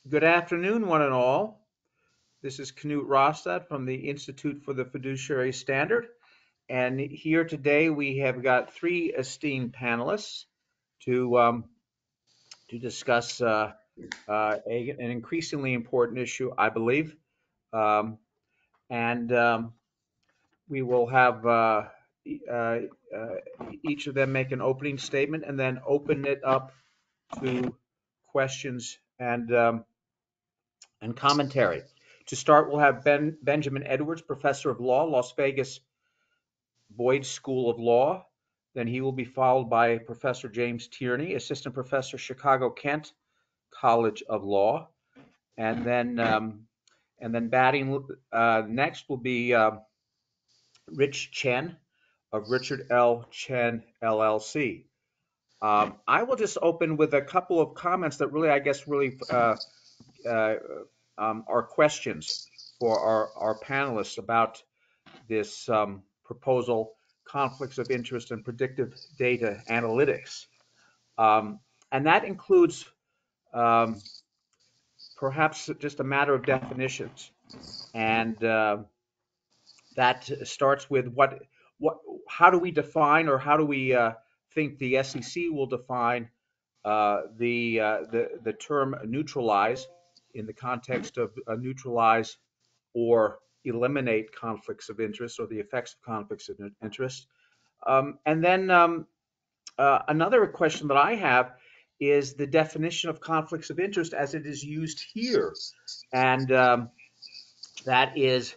Good afternoon, one and all. This is Knut Rostad from the Institute for the Fiduciary Standard. And here today we have got three esteemed panelists to, um, to discuss an increasingly important issue, I believe. Um, and we will have uh, uh, each of them make an opening statement and then open it up to questions and commentary. To start, we'll have Benjamin Edwards, professor of law, Las Vegas Boyd School of Law. Then he will be followed by Professor James Tierney, assistant professor, Chicago Kent College of Law. And then batting next will be Rich Chen of Richard L. Chen LLC. I will just open with a couple of comments that really, I guess, really uh, are questions for our panelists about this proposal, conflicts of interest and predictive data analytics. Um, and that includes um, perhaps just a matter of definitions. And that starts with what, how do we define or how do we think the SEC will define the term neutralize in the context of neutralize or eliminate conflicts of interest or the effects of conflicts of interest. And then another question that I have is the definition of conflicts of interest as it is used here, and that is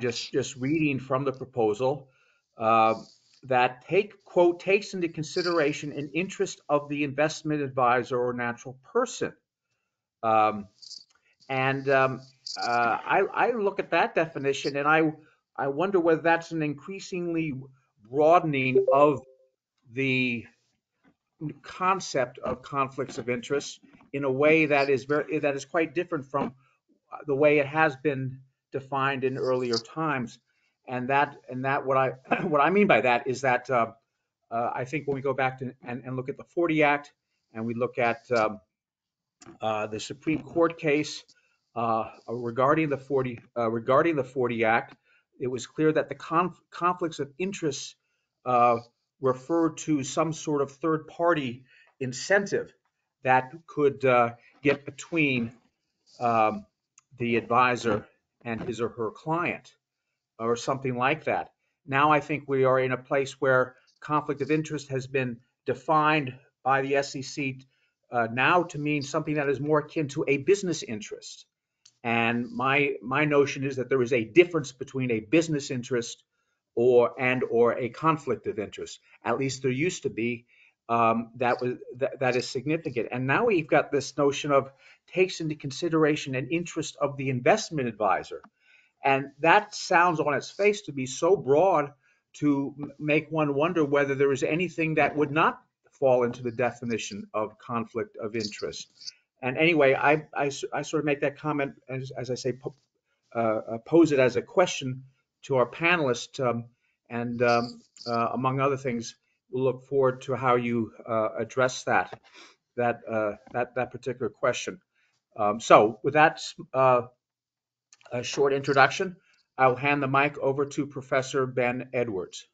just reading from the proposal uh, that takes into consideration an interest of the investment advisor or natural person. Um, and I look at that definition and I wonder whether that's an increasingly broadening of the concept of conflicts of interest in a way that is quite different from the way it has been defined in earlier times. And that what I what I mean by that is that I think when we go back to and look at the 40 Act and we look at the Supreme Court case regarding the 40 Act, it was clear that the conflicts of interest uh, refer to some sort of third party incentive that could get between um, the advisor and his or her client or something like that. Now I think we are in a place where conflict of interest has been defined by the SEC now to mean something that is more akin to a business interest. And my notion is that there is a difference between a business interest or a conflict of interest. At least there used to be. That is significant. And now we've got this notion of takes into consideration an interest of the investment advisor. And that sounds on its face to be so broad to make one wonder whether there is anything that would not fall into the definition of conflict of interest. And anyway, I sort of make that comment, as I say, pose it as a question to our panelists. And among other things, we'll look forward to how you address that particular question. So with that a short introduction, I'll hand the mic over to Professor Ben Edwards.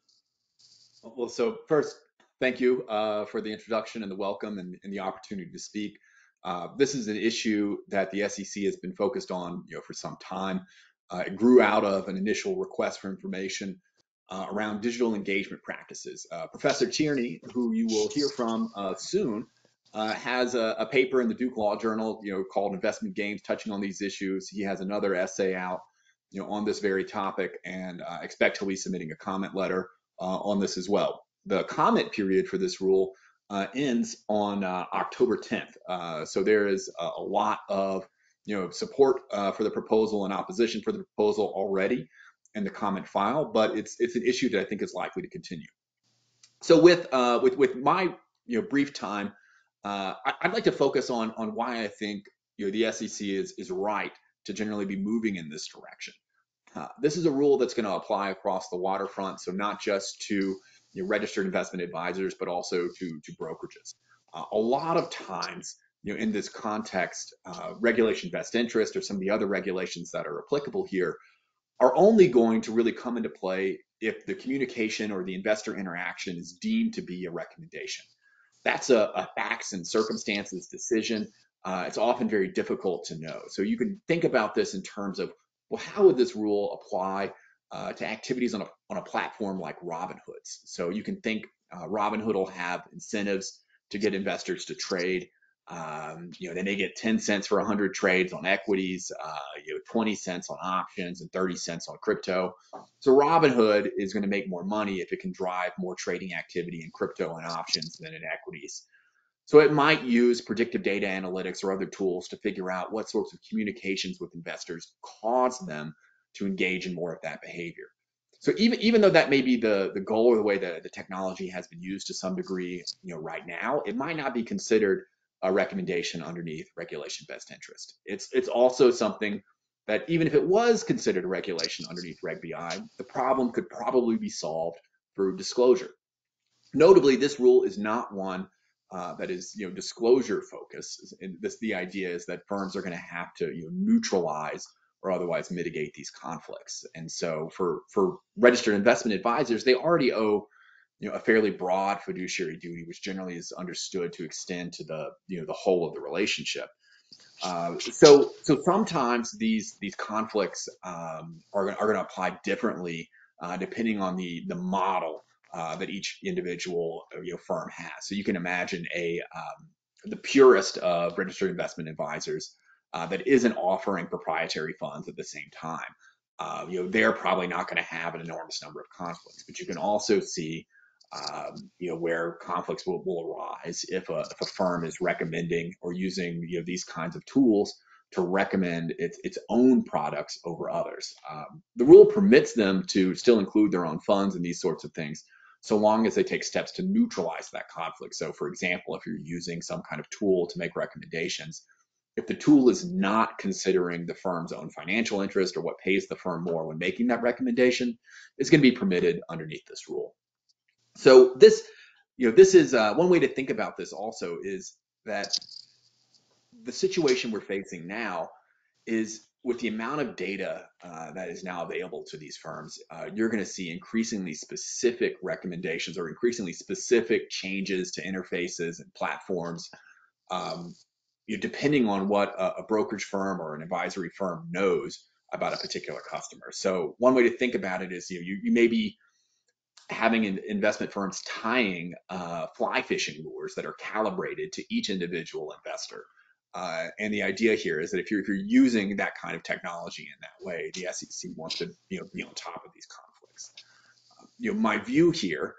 Well, so first, thank you for the introduction and the welcome and the opportunity to speak. This is an issue that the SEC has been focused on, for some time. It grew out of an initial request for information around digital engagement practices. Professor Tierney, who you will hear from soon, has a paper in the Duke Law Journal, called "Investment Games," touching on these issues. He has another essay out, on this very topic, and expect he'll be submitting a comment letter on this as well. The comment period for this rule ends on October 10th. So there is a lot of support for the proposal and opposition for the proposal already in the comment file, but it's an issue that I think is likely to continue. So with my brief time, I'd like to focus on why I think the SEC is right to generally be moving in this direction. This is a rule that's going to apply across the waterfront, so not just to registered investment advisors, but also to brokerages. A lot of times, in this context, regulation best interest or some of the other regulations that are applicable here are only going to really come into play if the communication or the investor interaction is deemed to be a recommendation. That's a facts and circumstances decision. It's often very difficult to know. So you can think about this in terms of, well, how would this rule apply to activities on a platform like Robinhood's? So you can think Robinhood will have incentives to get investors to trade. They may get 10 cents for 100 trades on equities, 20 cents on options, and 30 cents on crypto. So Robinhood is going to make more money if it can drive more trading activity in crypto and options than in equities. So it might use predictive data analytics or other tools to figure out what sorts of communications with investors cause them to engage in more of that behavior. So even though that may be the goal or the way that the technology has been used to some degree, right now, it might not be considered a recommendation underneath regulation best interest. It's also something that even if it was considered a regulation underneath Reg BI, the problem could probably be solved through disclosure. Notably, this rule is not one that is disclosure focused. And the idea is that firms are going to have to neutralize or otherwise mitigate these conflicts. And so for registered investment advisors, they already owe a fairly broad fiduciary duty, which generally is understood to extend to the the whole of the relationship. So sometimes these conflicts are going to apply differently depending on the model that each individual firm has. So you can imagine the purest of registered investment advisors that isn't offering proprietary funds at the same time. They're probably not going to have an enormous number of conflicts, but you can also see where conflicts will arise if a firm is recommending or using these kinds of tools to recommend its own products over others. The rule permits them to still include their own funds and these sorts of things, so long as they take steps to neutralize that conflict. So, for example, if you're using some kind of tool to make recommendations, if the tool is not considering the firm's own financial interest or what pays the firm more when making that recommendation, it's going to be permitted underneath this rule. So this is one way to think about this also is that the situation we're facing now is with the amount of data that is now available to these firms, you're going to see increasingly specific recommendations or increasingly specific changes to interfaces and platforms, depending on what a brokerage firm or an advisory firm knows about a particular customer. So one way to think about it is you may be having investment firms tying fly fishing lures that are calibrated to each individual investor. And the idea here is that if you're using that kind of technology in that way, the SEC wants to be on top of these conflicts. My view here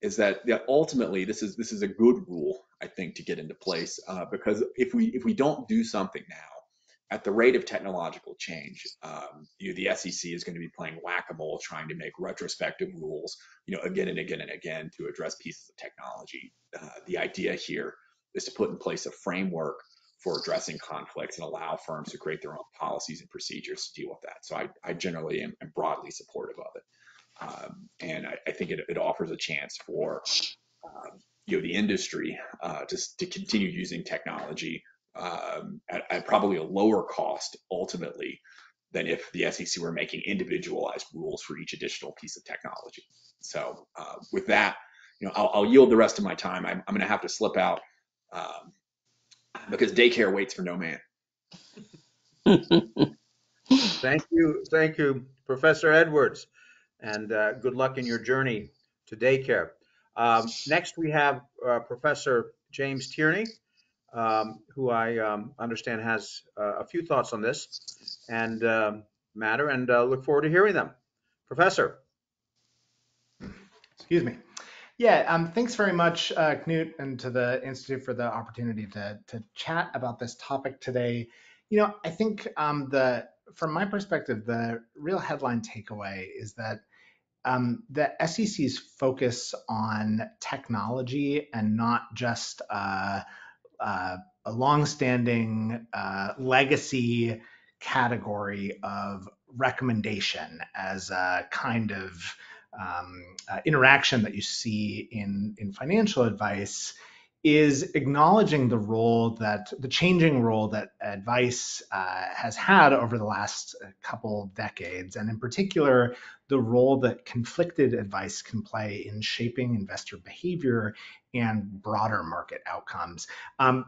is that ultimately this is a good rule, I think, to get into place because if we don't do something now, at the rate of technological change, the SEC is going to be playing whack-a-mole, trying to make retrospective rules, again and again and again to address pieces of technology. The idea here is to put in place a framework for addressing conflicts and allow firms to create their own policies and procedures to deal with that. So I generally am broadly supportive of it. And I think it offers a chance for the industry to continue using technology at probably a lower cost ultimately than if the SEC were making individualized rules for each additional piece of technology. So with that, I'll yield the rest of my time. I'm going to have to slip out because daycare waits for no man. Thank you, Professor Edwards, and good luck in your journey to daycare. Next, we have Professor James Tierney, who I understand has a few thoughts on this and matter, and look forward to hearing them. Professor. Excuse me. Yeah, thanks very much, Knut, and to the Institute for the opportunity to chat about this topic today. I think from my perspective, the real headline takeaway is that the SEC's focus on technology and not just a longstanding legacy category of recommendation as a kind of interaction that you see in financial advice is acknowledging the changing role that advice has had over the last couple decades, and in particular, the role that conflicted advice can play in shaping investor behavior and broader market outcomes.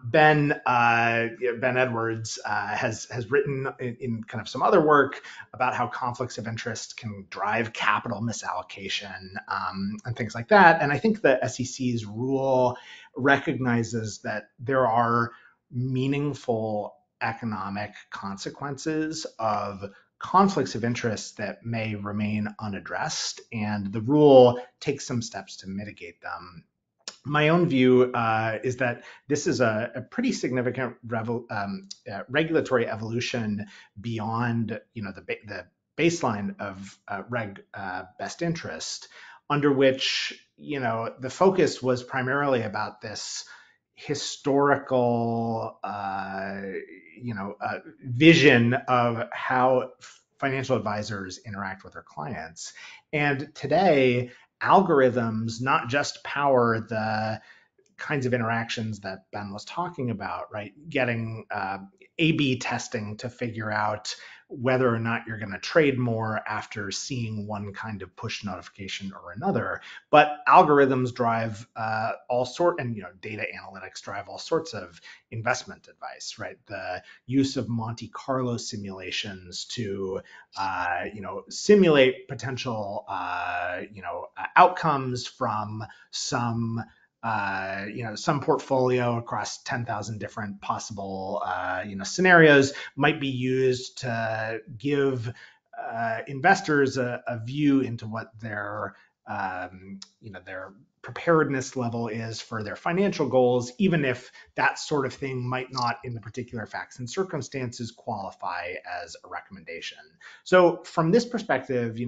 Ben Edwards has written in kind of some other work about how conflicts of interest can drive capital misallocation and things like that. And I think the SEC's rule recognizes that there are meaningful economic consequences of conflicts of interest that may remain unaddressed, and the rule takes some steps to mitigate them. My own view is that this is a pretty significant regulatory evolution beyond, the baseline of Reg Best Interest, under which, the focus was primarily about this historical, vision of how financial advisors interact with their clients. And today, algorithms not just power the kinds of interactions that Ben was talking about, right? Getting A/B testing to figure out whether or not you're going to trade more after seeing one kind of push notification or another. But algorithms drive and data analytics drive all sorts of investment advice, right? The use of Monte Carlo simulations to simulate potential outcomes from some some portfolio across 10,000 different possible, scenarios might be used to give investors a view into what their preparedness level is for their financial goals, even if that sort of thing might not, in the particular facts and circumstances, qualify as a recommendation. So from this perspective,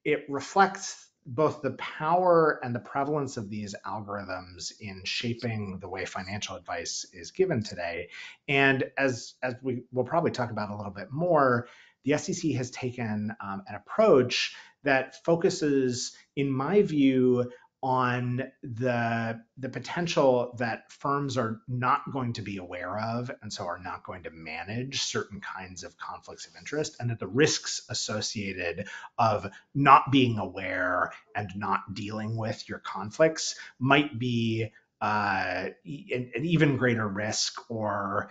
it reflects both the power and the prevalence of these algorithms in shaping the way financial advice is given today. And as we will probably talk about a little bit more, the SEC has taken an approach that focuses, in my view, on the potential that firms are not going to be aware of, and so are not going to manage certain kinds of conflicts of interest, and that the risks associated of not being aware and not dealing with your conflicts might be an even greater risk, or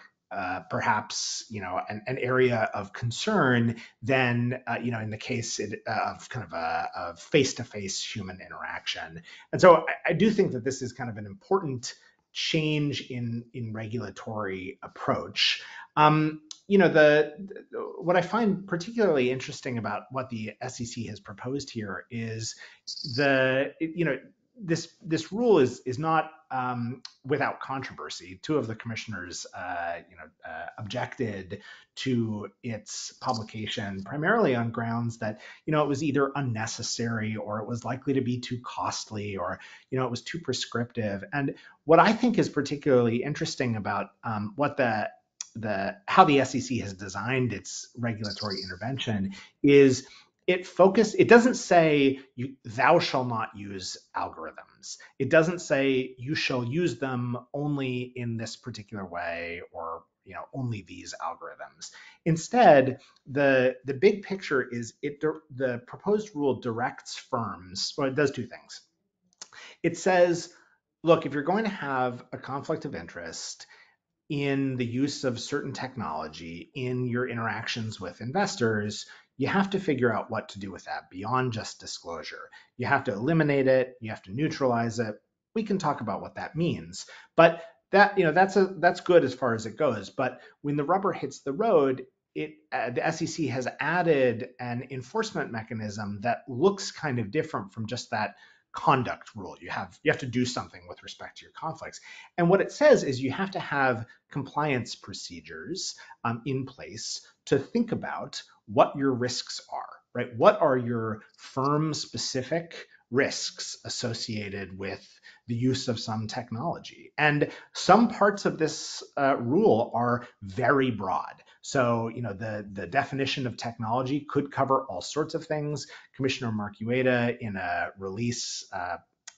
perhaps an area of concern than in the case of kind of a face-to-face human interaction. And so I do think that this is kind of an important change in regulatory approach. What I find particularly interesting about what the SEC has proposed here is this rule is not without controversy. Two of the commissioners, objected to its publication primarily on grounds that it was either unnecessary, or it was likely to be too costly, or it was too prescriptive. And what I think is particularly interesting about how the SEC has designed its regulatory intervention is it doesn't say thou shall not use algorithms. It doesn't say you shall use them only in this particular way, or only these algorithms. Instead, the big picture is the proposed rule directs firms. Well, it does two things. It says, look, if you're going to have a conflict of interest in the use of certain technology in your interactions with investors, you have to figure out what to do with that beyond just disclosure. You have to eliminate it. You have to neutralize it. We can talk about what that means, but that's good as far as it goes. But when the rubber hits the road, the SEC has added an enforcement mechanism that looks kind of different from just that conduct rule. You have to do something with respect to your conflicts. And what it says is you have to have compliance procedures in place to think about what your risks are, right? What are your firm-specific risks associated with the use of some technology? And some parts of this rule are very broad. So, the definition of technology could cover all sorts of things. Commissioner Mark Ueda, in a release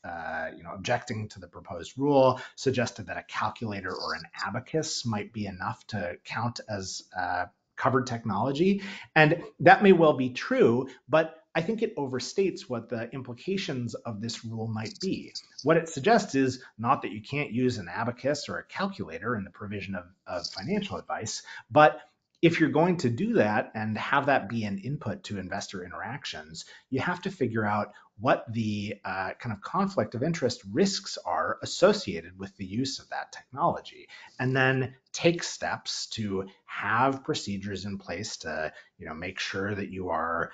objecting to the proposed rule, suggested that a calculator or an abacus might be enough to count as covered technology. And that may well be true, but I think it overstates what the implications of this rule might be. What it suggests is not that you can't use an abacus or a calculator in the provision of financial advice, but if you're going to do that and have that be an input to investor interactions, you have to figure out what the kind of conflict of interest risks are associated with the use of that technology, and then take steps to have procedures in place to make sure that you are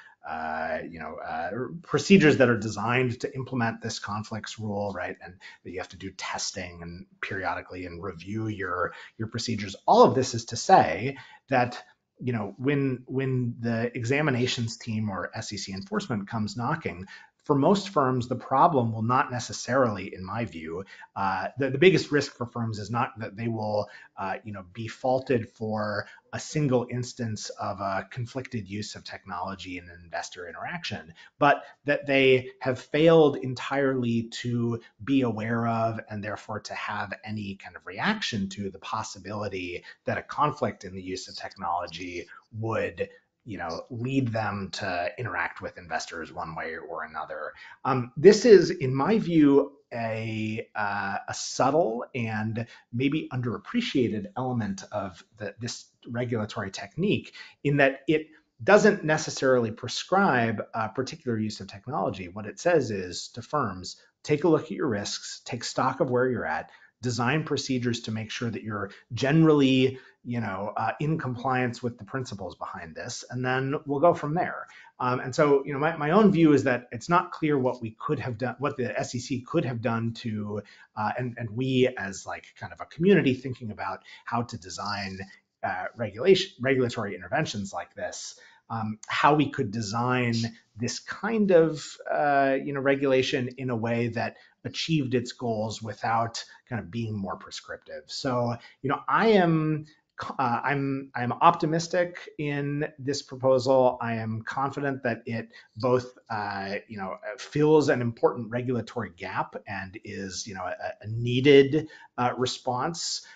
procedures that are designed to implement this conflicts rule, right? And that you have to do testing and periodically and review your procedures. All of this is to say that when the examinations team or SEC enforcement comes knocking, for most firms, the problem will not necessarily, in my view, the biggest risk for firms is not that they will, be faulted for a single instance of a conflicted use of technology in an investor interaction, but that they have failed entirely to be aware of and therefore to have any kind of reaction to the possibility that a conflict in the use of technology would lead them to interact with investors one way or another. This is, in my view, a subtle and maybe underappreciated element of this regulatory technique, in that it doesn't necessarily prescribe a particular use of technology. What it says is to firms, take a look at your risks, take stock of where you're at, design procedures to make sure that you're generally in compliance with the principles behind this, and then we'll go from there. And so, my own view is that it's not clear what we could have done, what the SEC could have done to, and we as like kind of a community thinking about how to design regulatory interventions like this, how we could design this kind of regulation in a way that achieved its goals without kind of being more prescriptive. So, I'm optimistic in this proposal. I am confident that it both fills an important regulatory gap and is a needed response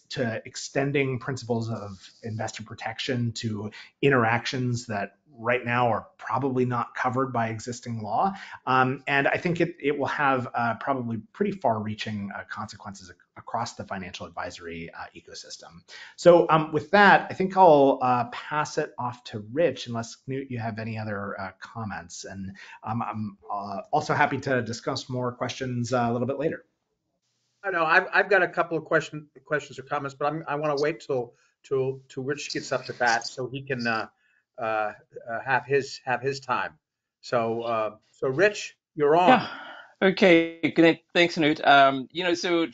to extending principles of investor protection to interactions that right now are probably not covered by existing law. And I think it will have probably pretty far-reaching consequences across the financial advisory ecosystem. So with that, I think I'll pass it off to Rich, unless Knut, you have any other comments. And I'm also happy to discuss more questions a little bit later. I know I've got a couple of questions or comments, but I want to wait till Rich gets up to bat so he can have his time. So Rich, you're Yeah. on. Okay. Good. Thanks, Knut. So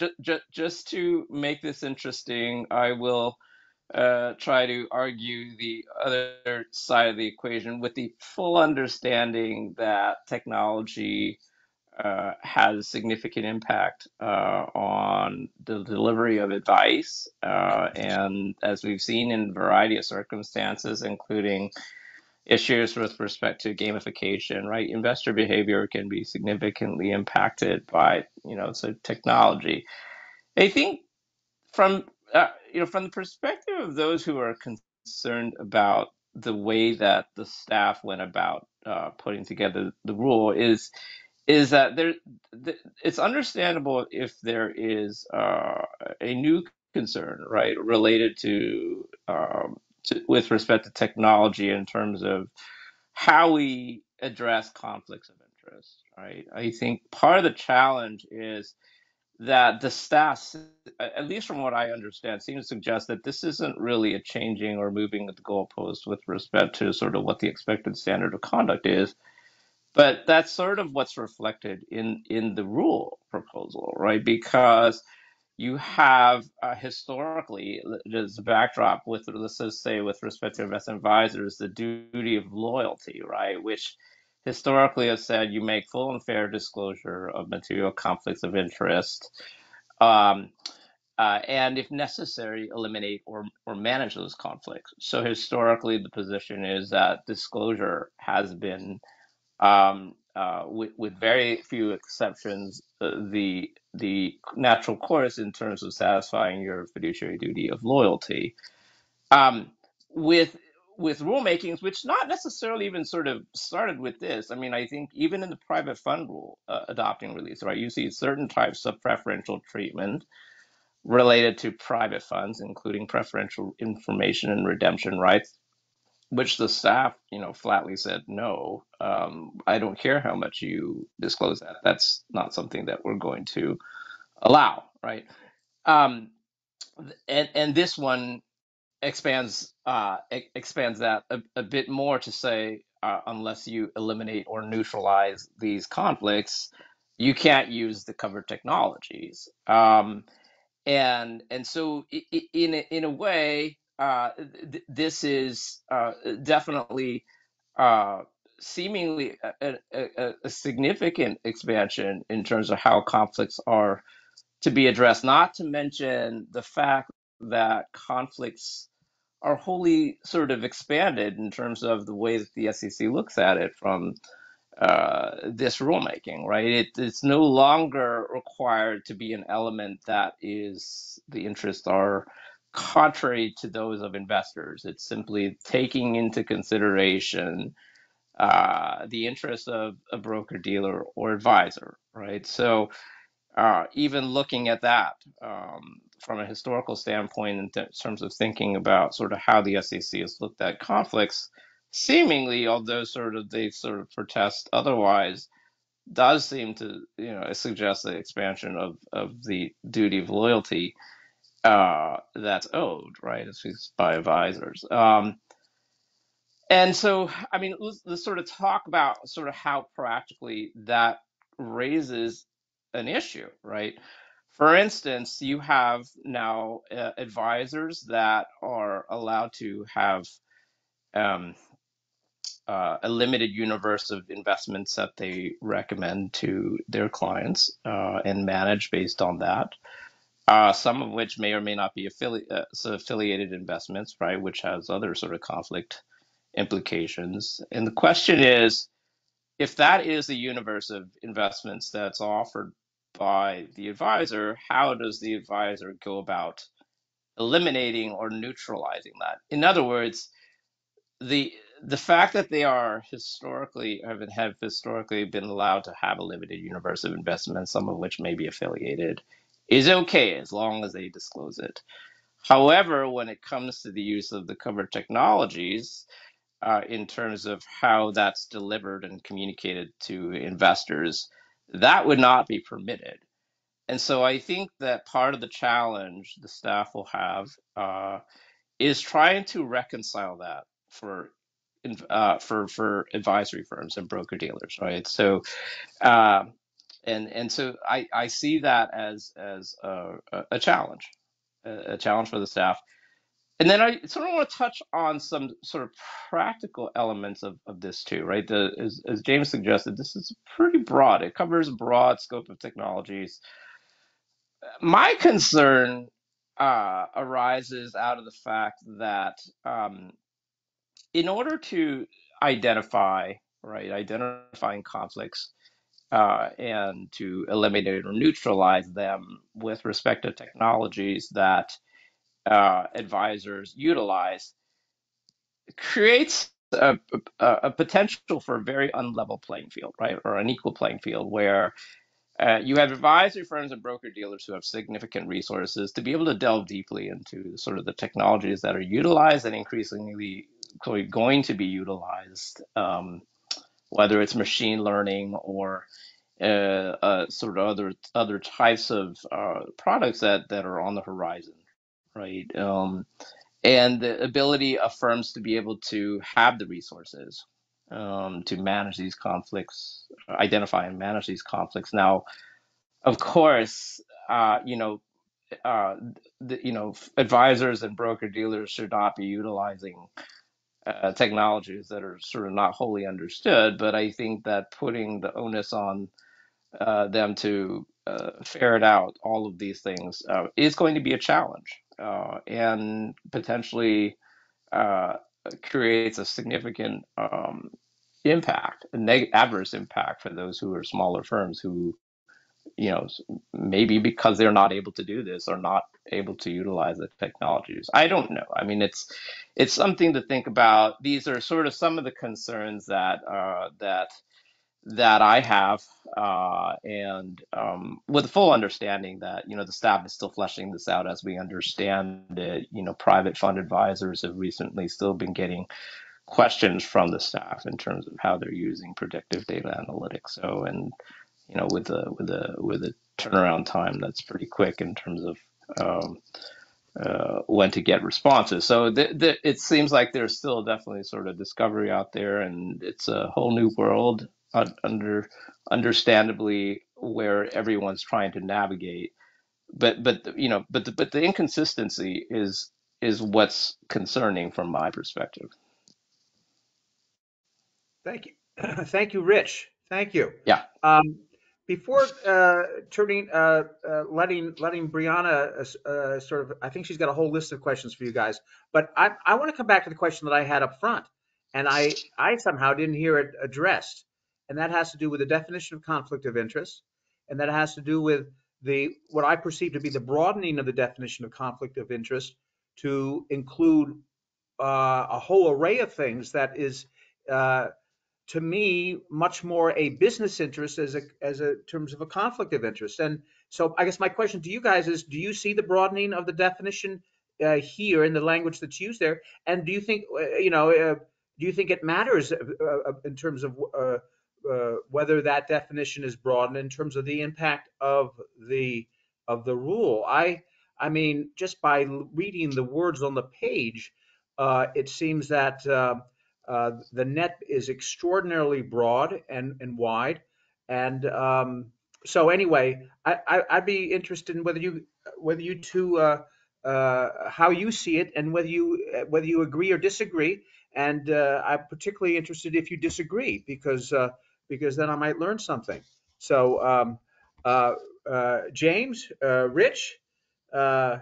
just to make this interesting, I will try to argue the other side of the equation with the full understanding that technology has significant impact on the delivery of advice. And as we've seen in a variety of circumstances, including issues with respect to gamification, right? Investor behavior can be significantly impacted by, so technology. I think from, from the perspective of those who are concerned about the way that the staff went about putting together the rule is that it's understandable if there is a new concern, right, related with respect to technology in terms of how we address conflicts of interest, right? I think part of the challenge is that the staff, at least from what I understand, seems to suggest that this isn't really a changing or moving of the goalpost with respect to sort of what the expected standard of conduct is. But that's sort of what's reflected in the rule proposal, right? Because you have historically, as a backdrop with, let's just say, with respect to investment advisors, the duty of loyalty, right? Which historically has said you make full and fair disclosure of material conflicts of interest, um, and if necessary, eliminate or manage those conflicts. So historically, the position is that disclosure has been with very few exceptions, the natural course in terms of satisfying your fiduciary duty of loyalty. Um, with rulemakings, which not necessarily even sort of started with this. I mean, I think even in the private fund rule adopting release, right, you see certain types of preferential treatment related to private funds, including preferential information and redemption rights, which the staff, flatly said, no, I don't care how much you disclose that. That's not something that we're going to allow, right? Um, and this one expands that a bit more to say, unless you eliminate or neutralize these conflicts, you can't use the covered technologies. And so in a way, this is definitely uh, seemingly a significant expansion in terms of how conflicts are to be addressed. Not to mention the fact that conflicts are wholly sort of expanded in terms of the way that the SEC looks at it from this rulemaking, right? It's no longer required to be an element that is the interests are contrary to those of investors. It's simply taking into consideration the interests of a broker dealer or advisor, right? So even looking at that from a historical standpoint in terms of thinking about sort of how the SEC has looked at conflicts, seemingly, although they sort of protest otherwise, does seem to suggest the expansion of the duty of loyalty that's owed, right, by advisors. And so, I mean, let's sort of talk about sort of how practically that raises an issue, right? For instance, you have now advisors that are allowed to have um, a limited universe of investments that they recommend to their clients and manage based on that. Some of which may or may not be affiliated investments, right, which has other sort of conflict implications. And the question is, if that is the universe of investments that's offered by the advisor, how does the advisor go about eliminating or neutralizing that? In other words, the the fact that they are have historically been allowed to have a limited universe of investments, some of which may be affiliated, is okay as long as they disclose it. However, when it comes to the use of the covered technologies, in terms of how that's delivered and communicated to investors, that would not be permitted. And so I think that part of the challenge the staff will have is trying to reconcile that for advisory firms and broker dealers, right? So uh, and so I see that as a challenge, a challenge for the staff. And then I sort of want to touch on some sort of practical elements of this too, right? As James suggested, this is pretty broad. It covers a broad scope of technologies. My concern arises out of the fact that in order to identify, right, identifying conflicts and to eliminate or neutralize them with respect to technologies that advisors utilize, creates a potential for a very unlevel playing field, right, or unequal playing field where you have advisory firms and broker dealers who have significant resources to be able to delve deeply into sort of the technologies that are utilized and increasingly going to be utilized, whether it's machine learning or sort of other types of products that are on the horizon, right? And the ability of firms to be able to have the resources to manage these conflicts, identify and manage these conflicts. Now, of course, uh, advisors and broker dealers should not be utilizing technologies that are sort of not wholly understood. But I think that putting the onus on them to ferret out all of these things is going to be a challenge and potentially uh, creates a significant impact, adverse impact for those who are smaller firms who, maybe because they're not able to do this or not able to utilize the technologies. I don't know. I mean, it's something to think about. These are sort of some of the concerns that I have, and with full understanding that the staff is still fleshing this out as we understand it. Private fund advisors have recently still been getting questions from the staff in terms of how they're using predictive data analytics. So, and with a turnaround time that's pretty quick in terms of when to get responses. So it seems like there's still definitely sort of discovery out there, and it's a whole new world understandably where everyone's trying to navigate. But the inconsistency is what's concerning from my perspective. Thank you. Thank you, Rich. Thank you. Yeah. Um, Before letting Brianna sort of, I think she's got a whole list of questions for you guys, but I want to come back to the question that I had up front, and I somehow didn't hear it addressed, and that has to do with the definition of conflict of interest, and that has to do with what I perceive to be the broadening of the definition of conflict of interest to include a whole array of things that is. Uh, to me much more a business interest as a terms of a conflict of interest. And so I guess my question to you guys is, do you see the broadening of the definition here in the language that's used there? And do you think do you think it matters in terms of whether that definition is broadened in terms of the impact the of the rule? I mean, just by reading the words on the page, it seems that the net is extraordinarily broad and wide. And so anyway, I'd be interested in whether you two how you see it and whether you agree or disagree. And I'm particularly interested if you disagree because then I might learn something. So James, Rich, uh,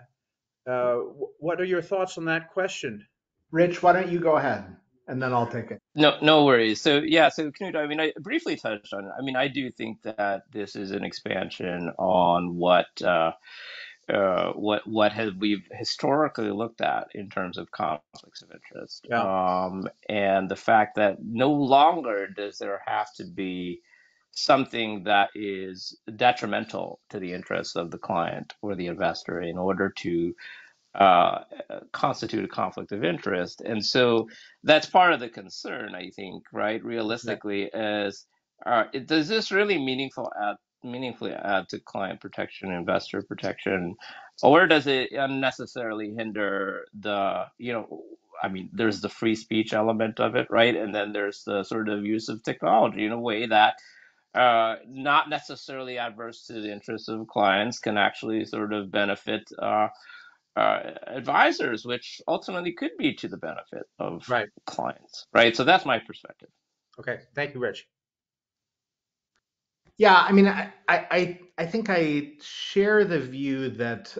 what are your thoughts on that question? Rich, why don't you go ahead and then I'll take it. No worries. So yeah, so Knut, I mean, I briefly touched on it. I mean, I do think that this is an expansion on what have we've historically looked at in terms of conflicts of interest, Yeah, and the fact that no longer does there have to be something that is detrimental to the interests of the client or the investor in order to uh, constitute a conflict of interest. And so that's part of the concern, I think, right? yeah, Realistically, is does this really meaningfully add to client protection, investor protection, or does it unnecessarily hinder I mean, there's the free speech element of it, right? And then there's the sort of use of technology in a way that not necessarily adverse to the interests of clients can actually sort of benefit advisors, which ultimately could be to the benefit of right. clients, right? So that's my perspective. Okay. Thank you, Rich. Yeah, I mean, I think I share the view that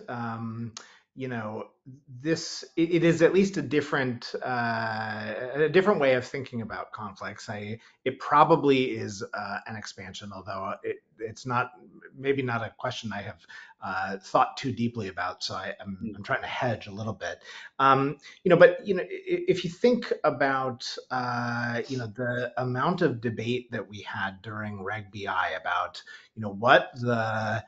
you know it is at least a different way of thinking about conflicts. It probably is an expansion, although it's not maybe not a question I have thought too deeply about. So Mm. I'm trying to hedge a little bit. But if you think about the amount of debate that we had during Reg BI about what the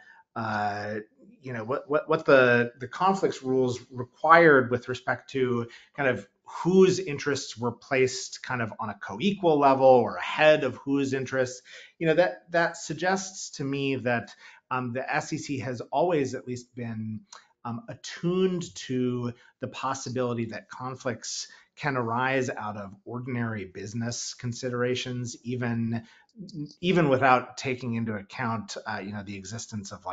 what the conflicts rules required with respect to kind of whose interests were placed kind of on a co-equal level or ahead of whose interests, that suggests to me that the SEC has always at least been attuned to the possibility that conflicts can arise out of ordinary business considerations, even without taking into account, the existence of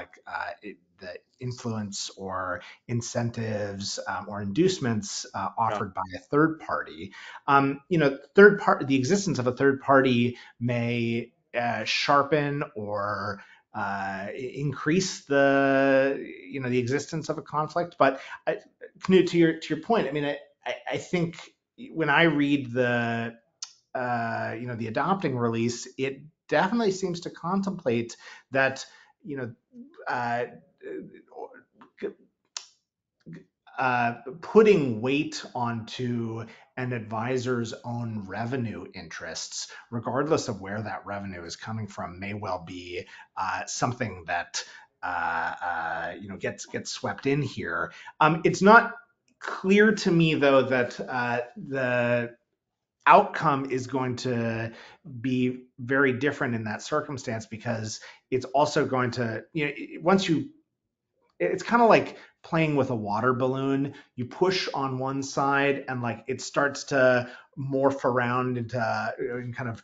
the influence or incentives or inducements Yeah. offered by a third party. The existence of a third party may sharpen or increase the existence of a conflict. But Knut, to your point, I mean, I think when I read the adopting release, it definitely seems to contemplate that, uh, putting weight onto an advisor's own revenue interests, regardless of where that revenue is coming from, may well be something that gets swept in here. It's not clear to me, though, that the outcome is going to be very different in that circumstance, because it's also going to, it's kind of like playing with a water balloon. You push on one side and like it starts to morph around into and kind of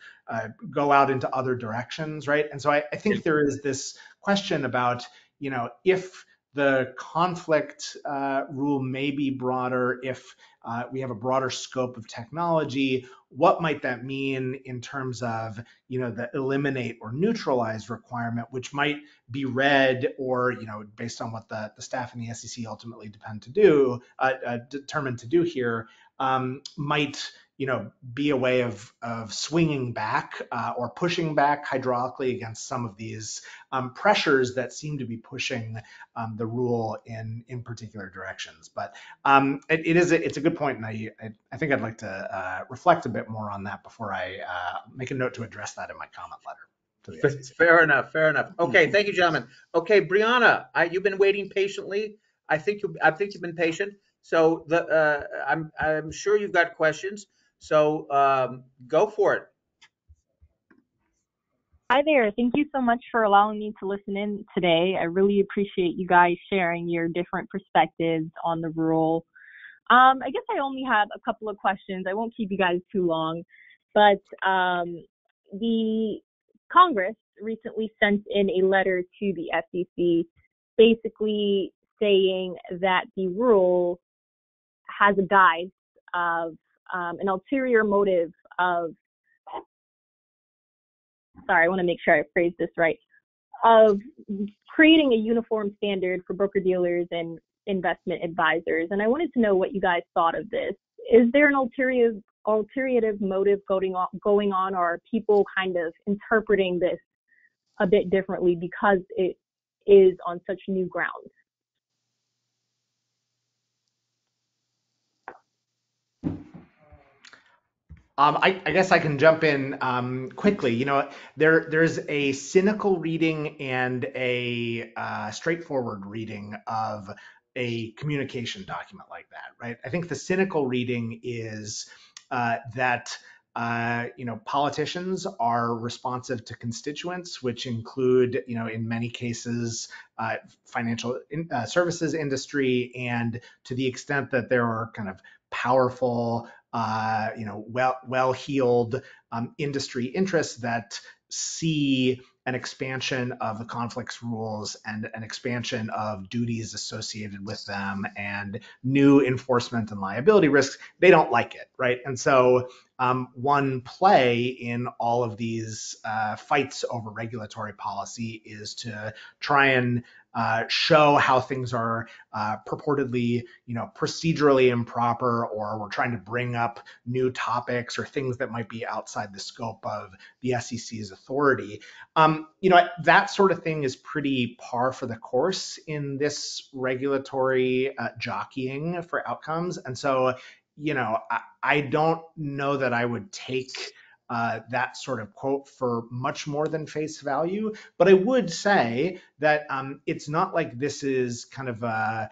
go out into other directions, right? And so I think there is this question about, if the conflict rule may be broader, if we have a broader scope of technology, what might that mean in terms of, the eliminate or neutralize requirement, which might be read, or based on what the staff and the SEC ultimately determined to do here, might be a way of swinging back or pushing back hydraulically against some of these pressures that seem to be pushing the rule in particular directions. But it's a good point, and I think I'd like to reflect a bit more on that before I make a note to address that in my comment letter to the SEC. Fair enough. Fair enough. Okay, thank you, gentlemen. Okay, Brianna, you've been waiting patiently. I think you've been patient. So I'm sure you've got questions. So go for it. Hi there. Thank you so much for allowing me to listen in today. I really appreciate you guys sharing your different perspectives on the rule. I guess I only have a couple of questions. I won't keep you guys too long, but the Congress recently sent in a letter to the SEC basically saying that the rule has a guise of an ulterior motive of, sorry, I want to make sure I phrase this right, of creating a uniform standard for broker-dealers and investment advisors. And I wanted to know what you guys thought of this. Is there an ulterior motive going on, or are people kind of interpreting this a bit differently because it is on such new grounds? I guess I can jump in quickly. There's a cynical reading and a straightforward reading of a communication document like that, right? I think the cynical reading is that politicians are responsive to constituents, which include, in many cases, financial services industry, and to the extent that there are kind of powerful, well-heeled industry interests that see an expansion of the conflicts rules and an expansion of duties associated with them and new enforcement and liability risks, they don't like it, right? And so one play in all of these fights over regulatory policy is to try and show how things are purportedly, procedurally improper, or we're trying to bring up new topics or things that might be outside the scope of the SEC's authority. That sort of thing is pretty par for the course in this regulatory jockeying for outcomes. And so, I don't know that I would take that sort of quote for much more than face value. But I would say that it's not like this is kind of well,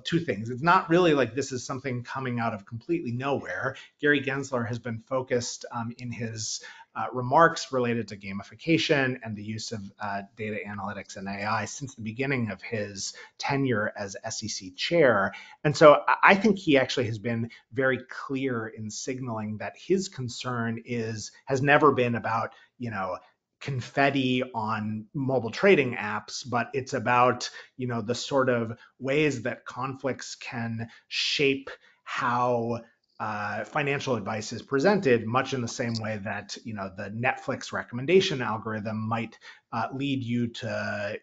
two things. It's not really like this is something coming out of completely nowhere. Gary Gensler has been focused in his remarks related to gamification and the use of data analytics and AI since the beginning of his tenure as SEC chair. And so I think he actually has been very clear in signaling that his concern has never been about, confetti on mobile trading apps, but it's about, the sort of ways that conflicts can shape how financial advice is presented, much in the same way that the Netflix recommendation algorithm might lead you to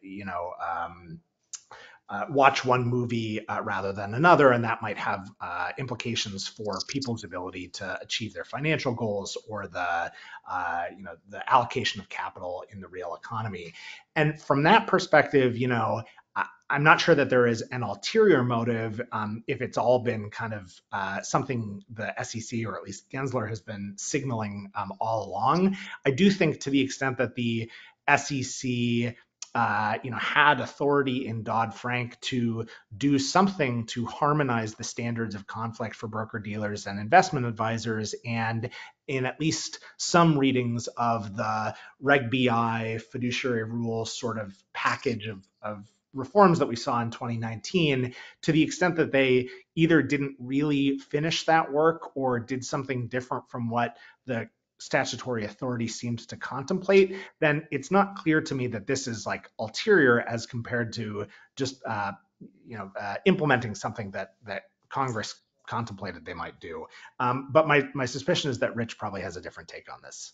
watch one movie rather than another, and that might have implications for people's ability to achieve their financial goals or the the allocation of capital in the real economy. And from that perspective, I'm not sure that there is an ulterior motive if it's all been kind of something the SEC or at least Gensler has been signaling all along. I do think to the extent that the SEC had authority in Dodd-Frank to do something to harmonize the standards of conflict for broker dealers and investment advisors, and in at least some readings of the Reg BI fiduciary rules sort of package of reforms that we saw in 2019, to the extent that they either didn't really finish that work or did something different from what the statutory authority seems to contemplate, then it's not clear to me that this is like ulterior as compared to just implementing something that Congress contemplated they might do. But my suspicion is that Rich probably has a different take on this.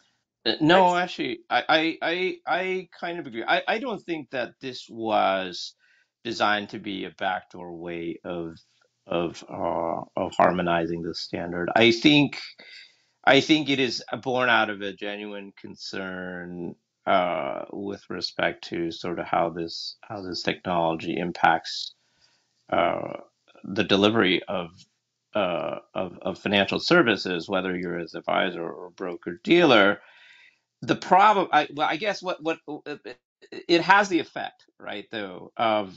No, actually, I kind of agree. I don't think that this was designed to be a backdoor way of harmonizing the standard. I think it is born out of a genuine concern with respect to sort of how this technology impacts the delivery of financial services, whether you're as advisor or broker dealer. The problem, I guess, what it has the effect, right, though, of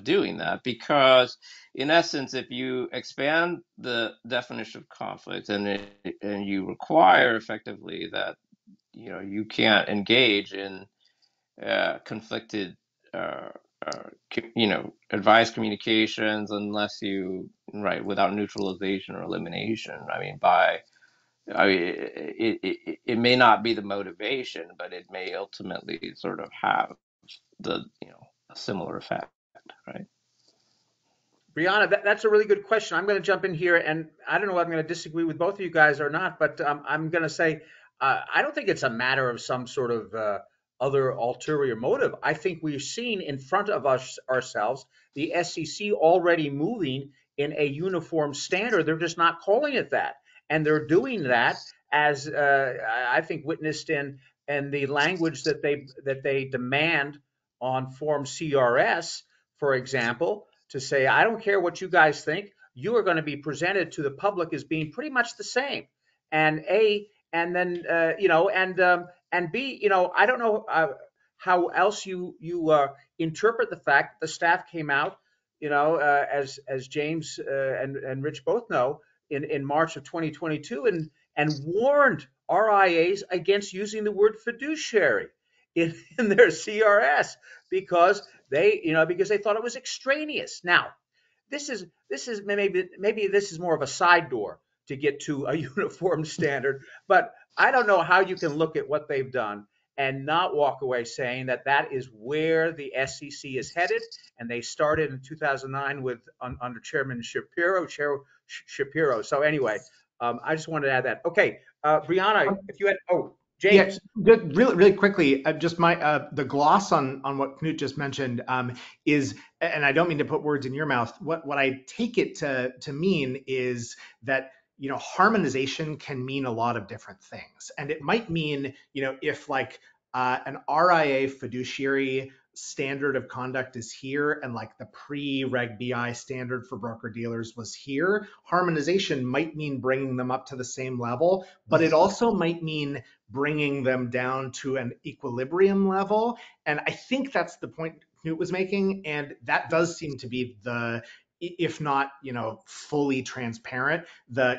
doing that, because in essence, if you expand the definition of conflict and you require effectively that you can't engage in conflicted advice communications unless you without neutralization or elimination. It may not be the motivation, but it may ultimately sort of have the a similar effect, right? Brianna, that's a really good question. I'm going to jump in here, and I don't know if I'm going to disagree with both of you guys or not, but I'm going to say I don't think it's a matter of some sort of other ulterior motive. I think we've seen in front of us ourselves the SEC already moving in a uniform standard. They're just not calling it that, and they're doing that as I think witnessed in the language that they demand on Form CRS, for example, to say, I don't care what you guys think, you are going to be presented to the public as being pretty much the same. And and then and B, I don't know how else you interpret the fact that the staff came out, as James and Rich both know, in March of 2022 and warned RIAs against using the word fiduciary in their CRS because because they thought it was extraneous. Now, this is maybe this is more of a side door to get to a uniform standard, but I don't know how you can look at what they've done and not walk away saying that that is where the SEC is headed. And they started in 2009 under Chairman Shapiro. So anyway, I just wanted to add that. Okay, Brianna, if you had James. Yeah, good. Really quickly, just the gloss on what Knut just mentioned is, and I don't mean to put words in your mouth. What I take it to mean is that harmonization can mean a lot of different things, and it might mean if like an RIA fiduciary standard of conduct is here and like the pre-Reg BI standard for broker dealers was here, harmonization might mean bringing them up to the same level, but it also might mean bringing them down to an equilibrium level. And I think that's the point Knut was making. And that does seem to be if not, fully transparent,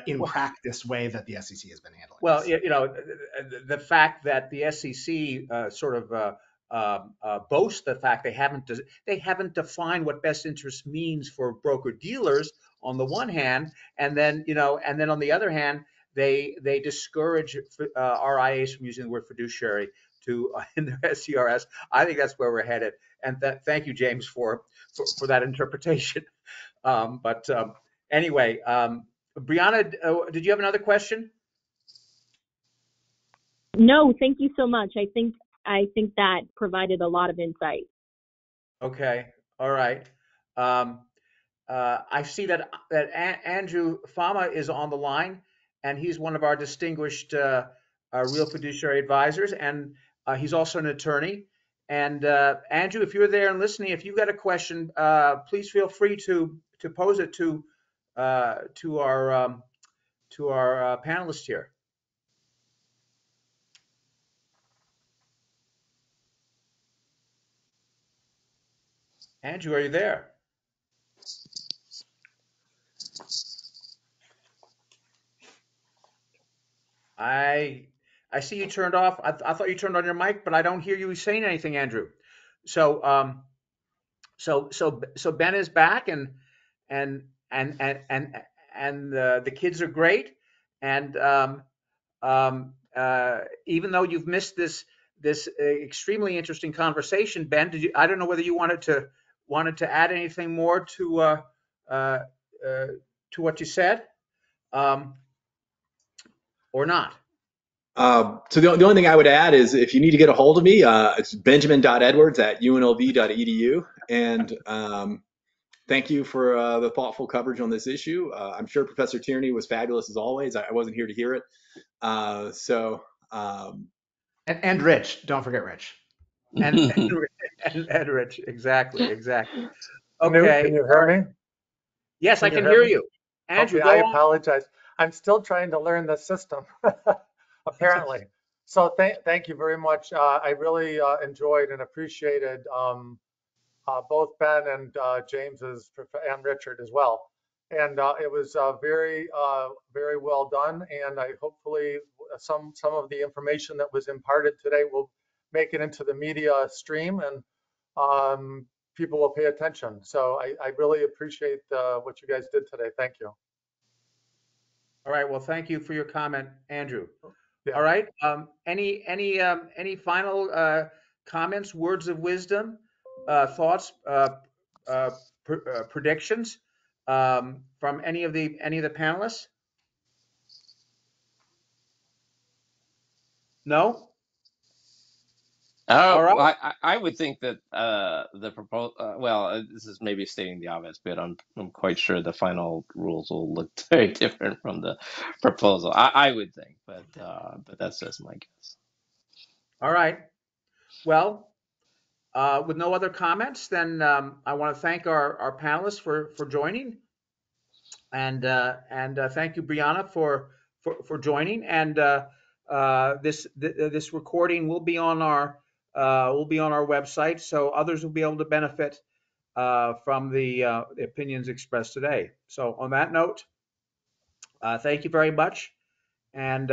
in practice way that the SEC has been handling. Well, the fact that the SEC sort of boasts the fact they haven't defined what best interest means for broker dealers on the one hand, and then on the other hand, they discourage RIAs from using the word fiduciary in their SCRS. I think that's where we're headed. And thank you, James, for that interpretation. But anyway, Brianna, did you have another question? No, thank you so much. I think that provided a lot of insight. Okay. All right. Um, I see that Andrew Fama is on the line, and he's one of our distinguished real fiduciary advisors, and he's also an attorney. And Andrew, if you're there and listening, if you've got a question, please feel free to pose it to our panelist here. Andrew, are you there? I I see you turned off. I thought you turned on your mic, but I don't hear you saying anything, Andrew. So so Ben is back, and and and and the kids are great, and even though you've missed this extremely interesting conversation, Ben, did you? I don't know whether you wanted to add anything more uh, uh, to what you said, um, or not. So the only thing I would add is if you need to get a hold of me, it's benjamin.edwards@unlv.edu. And thank you for the thoughtful coverage on this issue. I'm sure Professor Tierney was fabulous as always. I wasn't here to hear it. And Rich, don't forget Rich. And Rich, exactly. Knut, Okay. can you hear me? Yes, I Can you can hear hear me? you. Andrew, Okay, go I on. apologize. I'm still trying to learn the system, apparently. So thank you very much. I really enjoyed and appreciated both Ben and James's and Richard as well. And it was very well done. And I hopefully some of the information that was imparted today will make it into the media stream, and people will pay attention. So I really appreciate what you guys did today. Thank you. All right. Well, thank you for your comment, Andrew. Yeah. All right. Any final comments, words of wisdom, thoughts, predictions from any of the panelists? No. All right. Well, I would think that the proposal. Well, this is maybe stating the obvious, but I'm quite sure the final rules will look very different from the proposal. I would think, but that's just my guess. All right. Well, with no other comments, then I want to thank our panelists for joining, and thank you, Brianna, for joining. And this recording will be on our website, so others will be able to benefit from the opinions expressed today. So on that note, thank you very much, and